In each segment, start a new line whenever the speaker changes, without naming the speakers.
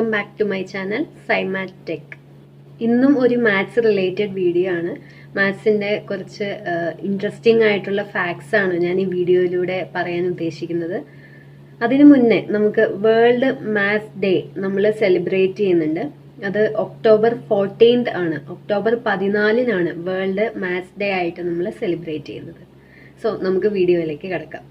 Welcome back to my channel Symat Tech. ഇന്നും ഒരു maths related video ആണ്. മാത്സിന്റെ കുറച്ച് ഇൻട്രസ്റ്റിംഗ് ആയിട്ടുള്ള ഫാക്ട്സ് ആണ് ഞാൻ ഈ വീഡിയോയിലൂടെ പറയാൻ ഉദ്ദേശിക്കുന്നത്. അതിനു മുന്നേ നമുക്ക് വേൾഡ് മാത്സ് ഡേ നമ്മൾ സെലിബ്രേറ്റ് ചെയ്യുന്നുണ്ട്. അത് ഒക്ടോബർ 14 ആണ്. ഒക്ടോബർ 14 വേൾഡ് മാത്സ് ഡേ ആയിട്ട് നമ്മൾ സെലിബ്രേറ്റ് ചെയ്യുന്നത്. സോ നമുക്ക് വീഡിയോയിലേക്ക് കിടക്കാം.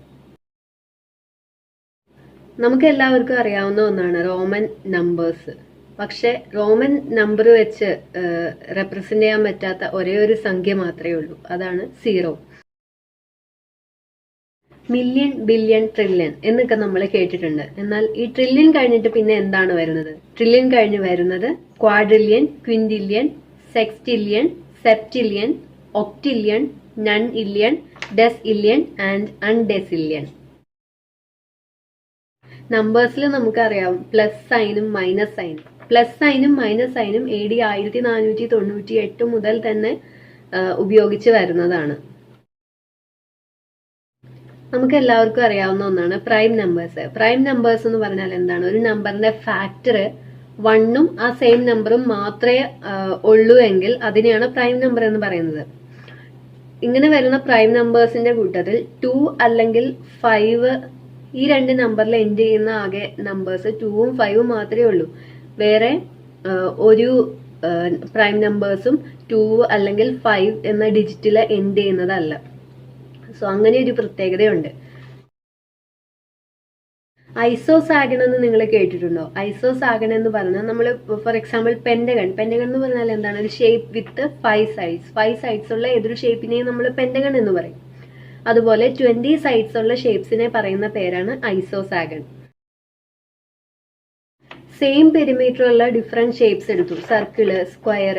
നമുക്ക് എല്ലാവർക്കും അറിയാവുന്ന ഒന്നാണ് റോമൻ നമ്പേഴ്സ്. പക്ഷെ റോമൻ നമ്പർ വെച്ച് റെപ്രസെന്റ് ചെയ്യാൻ പറ്റാത്ത ഒരേ ഒരു സംഖ്യ മാത്രമേ ഉള്ളൂ, അതാണ് 0. മില്യൺ, ബില്യൺ, ട്രില്യൺ എന്നൊക്കെ നമ്മൾ കേട്ടിട്ടുണ്ട്. എന്നാൽ ഈ ട്രില്യൺ കഴിഞ്ഞിട്ട് പിന്നെ എന്താണ് വരുന്നത്? ട്രില്യൺ കഴിഞ്ഞ് വരുന്നത് quadrillion, quintillion, sextillion, septillion, octillion, nonillion, decillion and undecillion. നമ്പേഴ്സിൽ നമുക്കറിയാം പ്ലസ് സൈനും മൈനസ് സൈനും. പ്ലസ് സൈനും മൈനസ് സൈനും AD 1498 മുതൽ തന്നെ ഉപയോഗിച്ച് വരുന്നതാണ്. നമുക്ക് എല്ലാവർക്കും അറിയാവുന്ന ഒന്നാണ് പ്രൈം നമ്പേഴ്സ്. പ്രൈം നമ്പേഴ്സ് എന്ന് പറഞ്ഞാൽ എന്താണ്? ഒരു നമ്പറിന്റെ ഫാക്ടർ 1ഉം ആ സെയിം നമ്പറും മാത്രമേ ഉള്ളൂ എങ്കിൽ അതിനെയാണ് പ്രൈം നമ്പർ എന്ന് പറയുന്നത്. ഇങ്ങനെ വരുന്ന പ്രൈം നമ്പേഴ്സിന്റെ കൂട്ടത്തിൽ 2 അല്ലെങ്കിൽ 5 ഈ രണ്ട് നമ്പറിൽ എൻഡ് ചെയ്യുന്ന ആകെ നമ്പേഴ്സ് 2ഉം 5ഉം മാത്രമേ ഉള്ളൂ. വേറെ ഒരു പ്രൈം നമ്പേഴ്സും 2 അല്ലെങ്കിൽ 5 എന്ന ഡിജിറ്റിൽ എൻഡ് ചെയ്യുന്നതല്ല. സോ അങ്ങനെ ഒരു പ്രത്യേകതയുണ്ട്. ഐസോസാഗൺ എന്ന് നിങ്ങൾ കേട്ടിട്ടുണ്ടോ? ഐസോസാഗൺ എന്ന് പറഞ്ഞാൽ നമ്മൾ ഫോർ എക്സാമ്പിൾ പെന്റഗൺ എന്ന് പറഞ്ഞാൽ എന്താണ്? ഒരു ഷേപ്പ് വിത്ത് 5 സൈഡ്സ് ഉള്ള ഏതൊരു ഷേപ്പിനെയും നമ്മൾ പെന്റഗൺ എന്ന് പറയും. അതുപോലെ 20 സൈഡ്സ് ഉള്ള ഷേപ്സിനെ പറയുന്ന പേരാണ് ഐസോസാഗൺ. സെയിം പെരിമീറ്റർ ഉള്ള ഡിഫറെന്റ് ഷേപ്സ് എടുത്തു. സർക്കിള്, സ്ക്വയർ,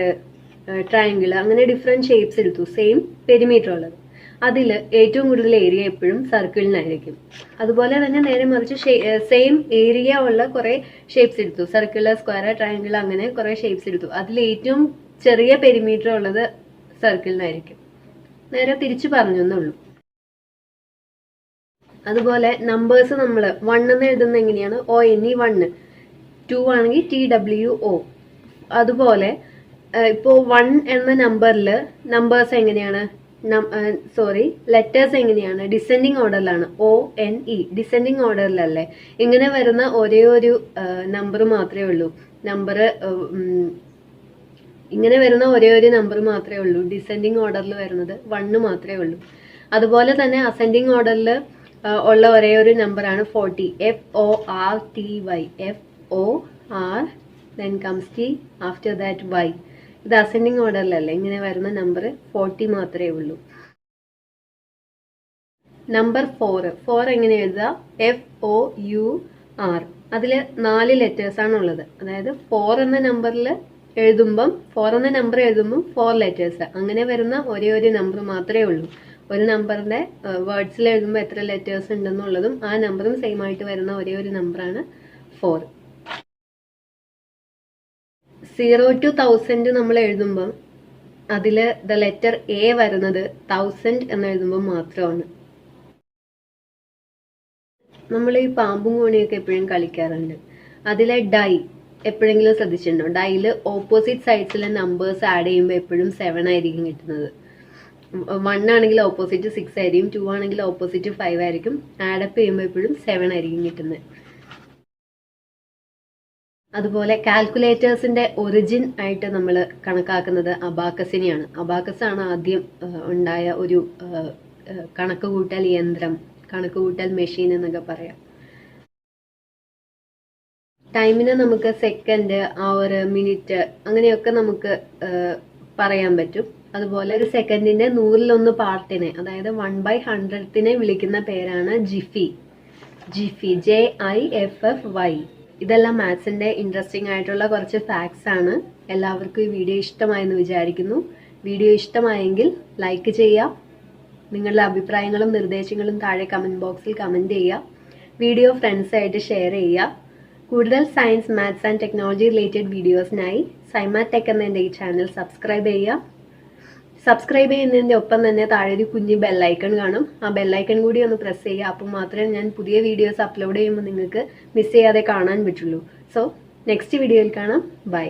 ട്രയാങ്കിള്, അങ്ങനെ ഡിഫറെന്റ് ഷേപ്സ് എടുത്തു. സെയിം പെരിമീറ്റർ ഉള്ളത്. അതിൽ ഏറ്റവും കൂടുതൽ ഏരിയ എപ്പോഴും സർക്കിളിനായിരിക്കും. അതുപോലെ തന്നെ നേരെ മറിച്ച് സെയിം ഏരിയ ഉള്ള കുറെ ഷേപ്സ് എടുത്തു. സർക്കിള്, സ്ക്വയർ, ട്രയാങ്കിൾ, അങ്ങനെ കുറെ ഷേപ്സ് എടുത്തു. അതിൽ ഏറ്റവും ചെറിയ പെരിമീറ്റർ ഉള്ളത് സർക്കിളിനായിരിക്കും. നേരെ തിരിച്ചു പറഞ്ഞു എന്നുള്ളൂ. അതുപോലെ നമ്പേഴ്സ് നമ്മൾ 1 എന്ന് എഴുതുന്ന എങ്ങനെയാണ്? ONE 1. 2 ആണെങ്കിൽ TWO. അതുപോലെ ഇപ്പോ 1 എന്ന നമ്പറിൽ നമ്പേഴ്സ് എങ്ങനെയാണ്? ലെറ്റേഴ്സ് എങ്ങനെയാണ്? ഡിസെൻഡിങ് ഓർഡറിലാണ്. ONE ഡിസെൻഡിങ് ഓർഡറിലല്ലേ? ഇങ്ങനെ വരുന്ന ഒരേ ഒരു നമ്പർ മാത്രമേ ഉള്ളൂ. ഇങ്ങനെ വരുന്ന ഒരേ ഒരു നമ്പർ മാത്രമേ ഉള്ളൂ. ഡിസെൻഡിങ് ഓർഡറിൽ വരുന്നത് 1 മാത്രമേ ഉള്ളൂ. അതുപോലെ തന്നെ അസെൻഡിങ് ഓർഡറിൽ ഉള്ള ഒരേ ഒരു നമ്പറാണ് 40. FORTY. FOR then comes T, after that Y. ഇത് അസെൻഡിങ് ഓർഡറിലല്ലേ? ഇങ്ങനെ വരുന്ന നമ്പർ 40 മാത്രമേ ഉള്ളൂ. നമ്പർ 4 എങ്ങനെ എഴുതുക? FOUR. അതിൽ 4 ലെറ്റേഴ്സ് ആണ് ഉള്ളത്. അതായത് 4 എന്ന നമ്പർ എഴുതുമ്പം 4 ലെറ്റേഴ്സ്. അങ്ങനെ വരുന്ന ഒരേ ഒരു നമ്പർ മാത്രമേ ഉള്ളൂ. ഒരു നമ്പറിന്റെ വേർഡ്സിൽ എഴുതുമ്പോൾ എത്ര ലെറ്റേഴ്സ് ഉണ്ടെന്നുള്ളതും ആ നമ്പറും സെയിം ആയിട്ട് വരുന്ന ഒരേ ഒരു നമ്പറാണ് 4. 0 to 1000 നമ്മൾ എഴുതുമ്പം അതില് ദ ലെറ്റർ A വരുന്നത് 1000 എന്ന് എഴുതുമ്പോൾ മാത്രമാണ്. നമ്മൾ ഈ പാമ്പും കോണിയൊക്കെ എപ്പോഴും കളിക്കാറുണ്ട്. അതിലെ ഡൈ എപ്പോഴെങ്കിലും ശ്രദ്ധിച്ചിട്ടുണ്ടോ? ഡൈയില് ഓപ്പോസിറ്റ് സൈഡ്സിലെ നമ്പേഴ്സ് ആഡ് ചെയ്യുമ്പോൾ എപ്പോഴും 7 ആയിരിക്കും കിട്ടുന്നത്. 1 ആണെങ്കിൽ ഓപ്പോസിറ്റ് 6 ആയിരിക്കും, 2 ആണെങ്കിൽ ഓപ്പോസിറ്റ് 5 ആയിരിക്കും. ആഡപ്പ് ചെയ്യുമ്പോൾ എപ്പോഴും 7 ആയിരിക്കും കിട്ടുന്നത്. അതുപോലെ കാൽക്കുലേറ്റേഴ്സിന്റെ ഒറിജിൻ ആയിട്ട് നമ്മൾ കണക്കാക്കുന്നത് അബാക്കസിനെയാണ്. അബാക്കസ് ആണ് ആദ്യം ഉണ്ടായ ഒരു കണക്കുകൂട്ടൽ യന്ത്രം, കണക്കുകൂട്ടൽ മെഷീൻ എന്നൊക്കെ പറയാം. ടൈമിനെ നമുക്ക് സെക്കൻഡ്, അവർ, മിനിറ്റ് അങ്ങനെയൊക്കെ നമുക്ക് പറയാൻ പറ്റും. അതുപോലെ ഒരു സെക്കൻഡിന്റെ 100ൽ1 പാർട്ടിനെ, അതായത് 1/100നെ വിളിക്കുന്ന പേരാണ് ജിഫി. JIFFY. ഇതെല്ലാം മാത്സിന്റെ ഇൻട്രസ്റ്റിംഗ് ആയിട്ടുള്ള കുറച്ച് ഫാക്ട്സ് ആണ്. എല്ലാവർക്കും ഈ വീഡിയോ ഇഷ്ടമായെന്ന് വിചാരിക്കുന്നു. വീഡിയോ ഇഷ്ടമായെങ്കിൽ ലൈക്ക് ചെയ്യുക. നിങ്ങളുടെ അഭിപ്രായങ്ങളും നിർദ്ദേശങ്ങളും താഴെ കമന്റ് ബോക്സിൽ കമന്റ് ചെയ്യുക. വീഡിയോ ഫ്രണ്ട്സായിട്ട് ഷെയർ ചെയ്യുക. കൂടുതൽ science, maths and technology related വീഡിയോസിനായി സൈമാറ്റ് ടെക് എന്ന എൻ്റെ ഈ ചാനൽ സബ്സ്ക്രൈബ് ചെയ്യുക. സബ്സ്ക്രൈബ് ചെയ്യുന്നതിൻ്റെ ഒപ്പം തന്നെ താഴെ ഒരു കുഞ്ഞ് ബെല്ലൈക്കൺ കാണും. ആ ബെല്ലൈക്കൺ കൂടി ഒന്ന് പ്രസ് ചെയ്യുക. അപ്പോൾ മാത്രമേ ഞാൻ പുതിയ വീഡിയോസ് അപ്ലോഡ് ചെയ്യുമ്പോൾ നിങ്ങൾക്ക് മിസ് ചെയ്യാതെ കാണാൻ പറ്റുള്ളൂ. സോ നെക്സ്റ്റ് വീഡിയോയിൽ കാണാം. ബൈ.